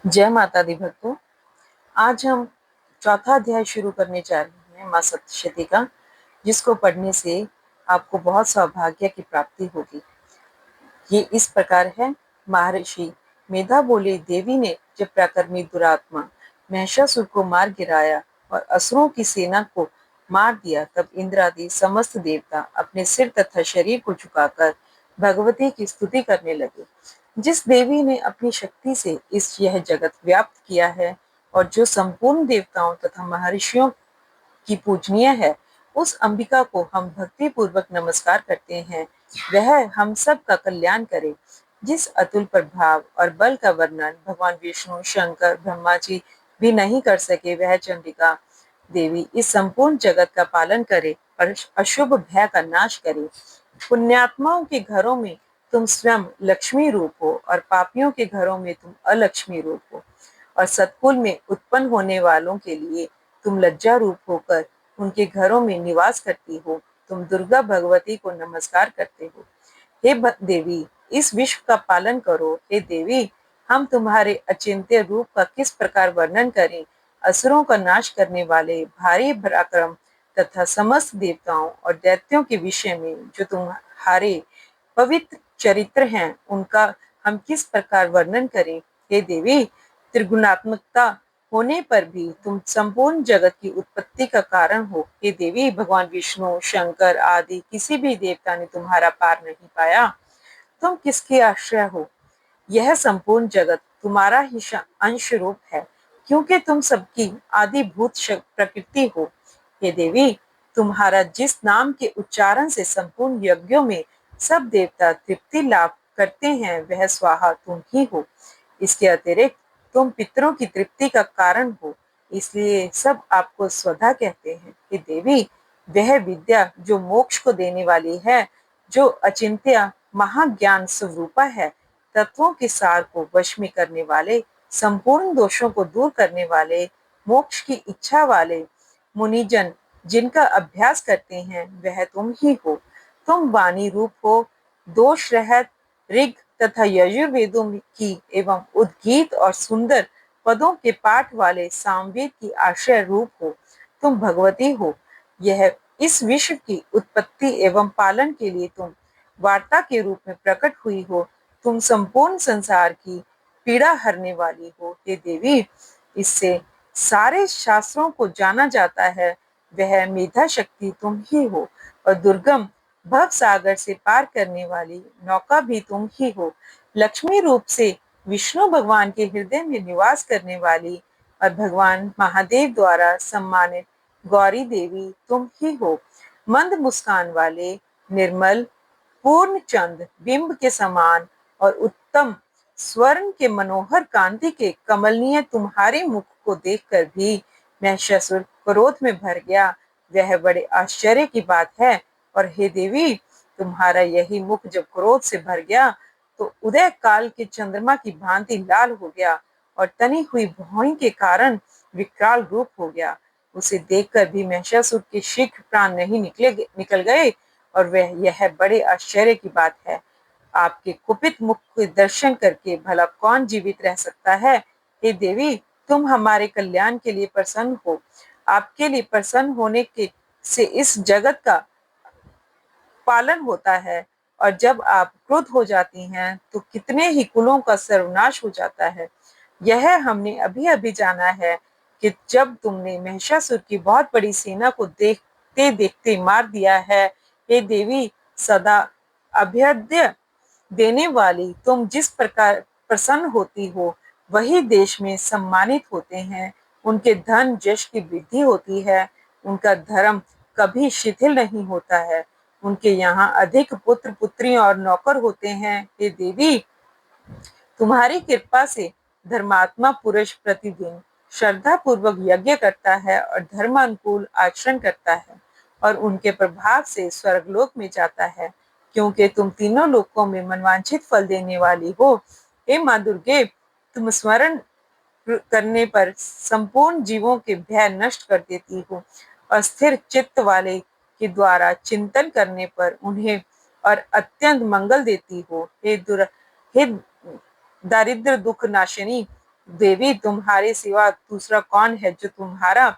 जय माता दी भक्तों। आज हम चौथा अध्याय शुरू करने जा रहे हैं माँ सप्तशती का, जिसको पढ़ने से आपको बहुत सौभाग्य की प्राप्ति होगी। ये इस प्रकार है। महर्षि मेधा बोले, देवी ने जब प्राकर्मी दुरात्मा महिषासुर को मार गिराया और असुरों की सेना को मार दिया, तब इंद्र आदि समस्त देवता अपने सिर तथा शरीर को झुकाकर भगवती की स्तुति करने लगे। जिस देवी ने अपनी शक्ति से यह जगत व्याप्त किया है और जो संपूर्ण देवताओं तथा महर्षियों की पूजनीय है, उस अंबिका को हम भक्ति पूर्वक नमस्कार करते हैं। वह हम सब का कल्याण करे। जिस अतुल प्रभाव और बल का वर्णन भगवान विष्णु, शंकर, ब्रह्मा जी भी नहीं कर सके, वह चंडिका देवी इस संपूर्ण जगत का पालन करे और अशुभ भय का नाश करे। पुण्यात्माओं के घरों में तुम स्वयं लक्ष्मी रूप हो और पापियों के घरों में तुम अलक्ष्मी रूप हो, और सतकुल में उत्पन्न होने वालों के लिए तुम लज्जा रूप होकर उनके घरों में निवास करती हो। तुम दुर्गा भगवती को नमस्कार करते हो। हे देवी, इस विश्व का पालन करो। हे देवी, हम तुम्हारे अचिंत्य रूप का किस प्रकार वर्णन करें। असुरों का नाश करने वाले भारी पराक्रम तथा समस्त देवताओं और दैत्यों के विषय में जो तुम्हारे पवित्र चरित्र हैं, उनका हम किस प्रकार वर्णन करें। हे देवी, त्रिगुणात्मकता होने पर भी तुम संपूर्ण जगत की उत्पत्ति का कारण हो। हे देवी, भगवान विष्णु, शंकर आदि किसी भी देवता ने तुम्हारा पार नहीं पाया। तुम किसके आश्रय हो। यह संपूर्ण जगत तुम्हारा ही अंश रूप है, क्योंकि तुम सबकी आदिभूत प्रकृति हो। हे देवी, तुम्हारा जिस नाम के उच्चारण से संपूर्ण यज्ञों में सब देवता तृप्ति लाभ करते हैं, वह स्वाहा तुम ही हो। इसके अतिरिक्त तुम पितरों की तृप्ति का कारण हो, इसलिए सब आपको स्वधा कहते हैं। कि देवी, वह विद्या जो मोक्ष को देने वाली है, जो अचिंत्य महाज्ञान स्वरूपा है, तत्वों के सार को वश में करने वाले, संपूर्ण दोषों को दूर करने वाले, मोक्ष की इच्छा वाले मुनिजन जिनका अभ्यास करते हैं, वह तुम ही हो। तुम वाणी रूप हो, दोष रहित ऋग तथा यजुर्वेदों की एवं उद्गीत और सुंदर पदों के पाठ वाले सामवेद की आश्रय रूप हो। तुम भगवती हो। यह इस विश्व की उत्पत्ति एवं पालन के लिए तुम वार्ता के रूप में प्रकट हुई हो। तुम संपूर्ण संसार की पीड़ा हरने वाली हो। हे देवी, इससे सारे शास्त्रों को जाना जाता है, वह मेधा शक्ति तुम ही हो, और दुर्गम भव सागर से पार करने वाली नौका भी तुम ही हो। लक्ष्मी रूप से विष्णु भगवान के हृदय में निवास करने वाली और भगवान महादेव द्वारा सम्मानित गौरी देवी तुम ही हो। मंद मुस्कान वाले, निर्मल, पूर्ण चंद बिंब के समान और उत्तम स्वर्ण के मनोहर कांति के कमलनीय तुम्हारे मुख को देखकर भी महिषासुर क्रोध में भर गया। वह बड़े आश्चर्य की बात है। और हे देवी, तुम्हारा यही मुख जब क्रोध से भर गया, तो उदय काल के चंद्रमा की भांति लाल हो गया और तनी हुई भौं के कारण विकराल रूप हो गया। उसे देखकर भी महिषासुर के शीघ्र प्राण नहीं निकल गए, और वह यह बड़े आश्चर्य की बात है। आपके कुपित मुख के दर्शन करके भला कौन जीवित रह सकता है। हे देवी, तुम हमारे कल्याण के लिए प्रसन्न हो। आपके लिए प्रसन्न होने के से इस जगत का पालन होता है, और जब आप क्रुद्ध हो जाती हैं तो कितने ही कुलों का सर्वनाश हो जाता है। यह हमने अभी अभी जाना है कि जब तुमने महिषासुर की बहुत बड़ी सेना को देखते देखते मार दिया है। हे देवी, सदा अभ्युदय देने वाली तुम जिस प्रकार प्रसन्न होती हो, वही देश में सम्मानित होते हैं। उनके धन यश की वृद्धि होती है। उनका धर्म कभी शिथिल नहीं होता है। उनके यहाँ अधिक पुत्र पुत्रियां और नौकर होते हैं। हे देवी, तुम्हारी कृपा से धर्मात्मा पुरुष प्रतिदिन श्रद्धा पूर्वक यज्ञ करता है और धर्मानुकूल आचरण करता है, और उनके प्रभाव से स्वर्गलोक में जाता है, क्योंकि तुम तीनों लोकों में मनवांछित फल देने वाली हो। हे माँ दुर्गे, तुम स्मरण करने पर संपूर्ण जीवों के भय नष्ट कर देती हो, और स्थिर चित्त वाले के द्वारा चिंतन करने पर उन्हें और अत्यंत मंगल देती हो। हे दारिद्र दुख नाशिनी, देवी, तुम्हारे सिवा दूसरा कौन है जो तुम्हारा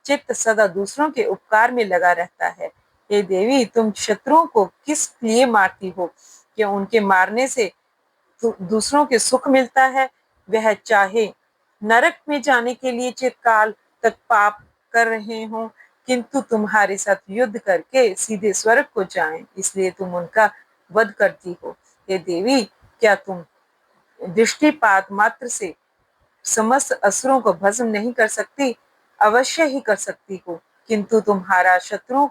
चित्त सदा दूसरों के उपकार में लगा रहता है। हे देवी, तुम शत्रुओं को किस लिए मारती हो? क्या उनके मारने से दूसरों के सुख मिलता है? वह चाहे नरक में जाने के लिए चिरकाल तक पाप कर रहे हों, किंतु तुम्हारे साथ युद्ध करके सीधे स्वर्ग को जाएं, इसलिए तुम उनका वध करती हो। हे देवी, क्या तुम दृष्टिपात मात्र से समस्त असुरों को भस्म नहीं कर सकती? अवश्य ही कर सकती हो, किंतु तुम्हारा शत्रुओं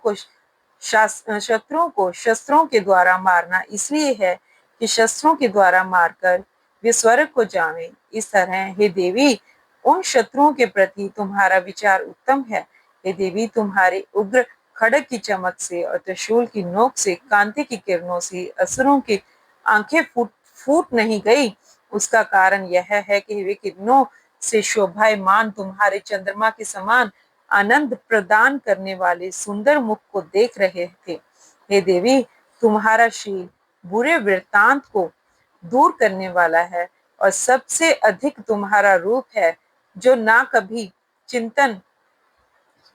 को शस्त्रों के द्वारा मारना इसलिए है कि शस्त्रों के द्वारा मारकर वे स्वर्ग को जावें। इस तरह हे देवी, उन शत्रुओं के प्रति तुम्हारा विचार उत्तम है। हे देवी, तुम्हारे उग्र खड़ग की चमक से और त्रिशूल की नोक से, कांति की किरणों से असुरों की आंखें फूट नहीं गई। उसका कारण यह है कि वे किरणों से शोभायमान तुम्हारे चंद्रमा के समान आनंद प्रदान करने वाले सुंदर मुख को देख रहे थे। हे देवी, तुम्हारा शील बुरे वृत्तांत को दूर करने वाला है और सबसे अधिक तुम्हारा रूप है चिंतन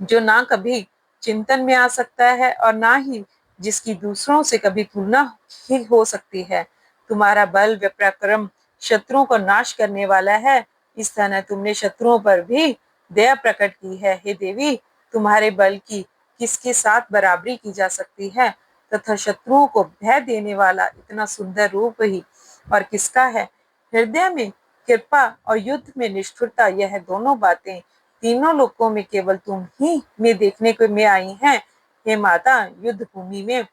जो ना कभी चिंतन में आ सकता है और ना ही जिसकी दूसरों से कभी तुलना ही हो सकती है। तुम्हारा बल व पराक्रम शत्रुओं को नाश करने वाला है। इस तरह तुमने शत्रुओं पर भी दया प्रकट की है। हे देवी, तुम्हारे बल की किसके साथ बराबरी की जा सकती है, तथा शत्रुओं को भय देने वाला इतना सुंदर रूप ही और किसका है? हृदय में कृपा और युद्ध में निष्ठुरता, यह दोनों बातें तीनों लोकों में केवल तुम ही में देखने को में आई हैं। हे माता, युद्ध भूमि में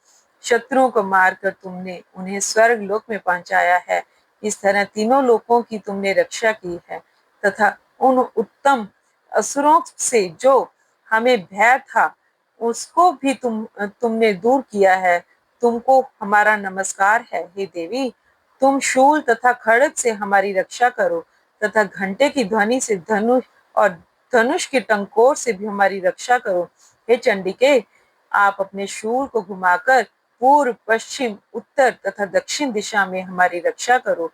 शत्रुओं को मारकर तुमने उन्हें स्वर्ग लोक में पहुंचाया है। इस तरह तीनों लोकों की तुमने रक्षा की है तथा उन उत्तम असुरों से जो हमें भय था उसको भी तुमने दूर किया है। तुमको हमारा नमस्कार है। हे देवी, तुम शूल तथा खड्ग से हमारी रक्षा करो तथा घंटे की ध्वनि से धनुष के टंकोर से भी हमारी रक्षा करो। हे चंडिके, आप अपने शूल को घुमाकर पूर्व, पश्चिम, उत्तर तथा दक्षिण दिशा में हमारी रक्षा करो।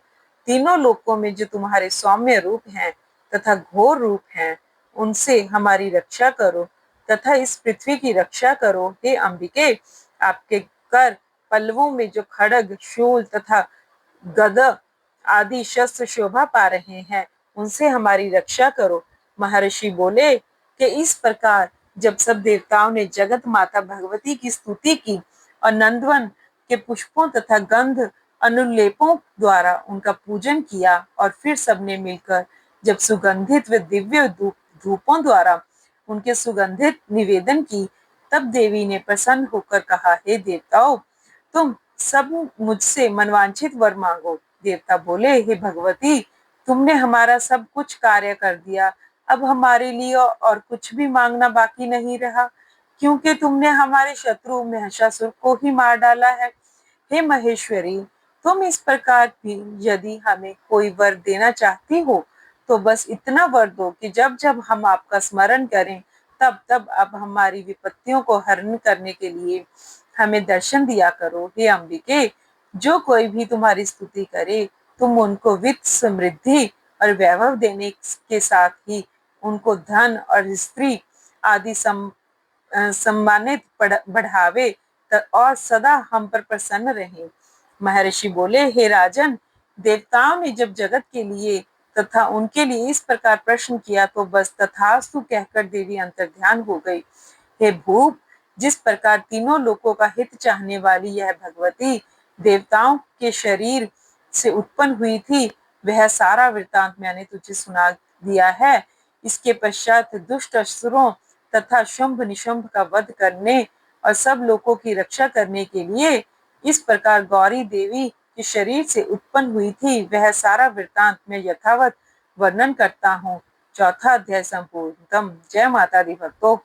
तीनों लोकों में जो तुम्हारे सौम्य रूप हैं तथा घोर रूप हैं, उनसे हमारी रक्षा करो तथा इस पृथ्वी की रक्षा करो। हे अंबिके, आपके कर पल्लवों में जो खड्ग, शूल तथा गद आदि शस्त्र शोभा पा रहे हैं, उनसे हमारी रक्षा करो। महर्षि बोले कि इस प्रकार जब सब देवताओं ने जगत माता भगवती की स्तुति की और नंदवन के पुष्पों तथा गंध अनुलेपों द्वारा उनका पूजन किया और फिर सबने मिलकर जब सुगंधित व दिव्य धूपों द्वारा उनके सुगंधित निवेदन की, तब देवी ने प्रसन्न होकर कहा, हे देवताओं, तुम सब मुझसे मनवांछित वर मांगो। देवता बोले, हे भगवती, तुमने हमारा सब कुछ कार्य कर दिया, अब हमारे लिए और कुछ भी मांगना बाकी नहीं रहा, क्योंकि तुमने हमारे शत्रु महिषासुर को ही मार डाला है। हे महेश्वरी, तुम इस प्रकार भी यदि हमें कोई वर देना चाहती हो तो बस इतना वर दो कि जब जब हम आपका स्मरण करें तब तब अब हमारी विपत्तियों को हरण करने के लिए हमें दर्शन दिया करो। हे अंबिके, जो कोई भी तुम्हारी स्तुति करे, तुम उनको वित्त, समृद्धि और वैभव देने के साथ ही उनको धन और स्त्री आदि सम्मानित बढ़ावे और सदा हम पर प्रसन्न रहे। महर्षि बोले, हे राजन, देवताओं ने जब जगत के लिए तथा उनके लिए इस प्रकार प्रश्न किया तो बस तथास्तु कहकर देवी अंतर्ध्यान हो गई। हे भूप, जिस प्रकार तीनों लोकों का हित चाहने वाली यह भगवती देवताओं के शरीर से उत्पन्न हुई थी, वह सारा वृतांत मैंने तुझे सुना दिया है। इसके पश्चात दुष्ट असुरों तथा शुंभ निशुंभ का वध करने और सब लोगों की रक्षा करने के लिए इस प्रकार गौरी देवी के शरीर से उत्पन्न हुई थी, वह सारा वृतांत मैं यथावत वर्णन करता हूँ। चौथा अध्याय संपूर्णतम। जय माता दी भक्तों।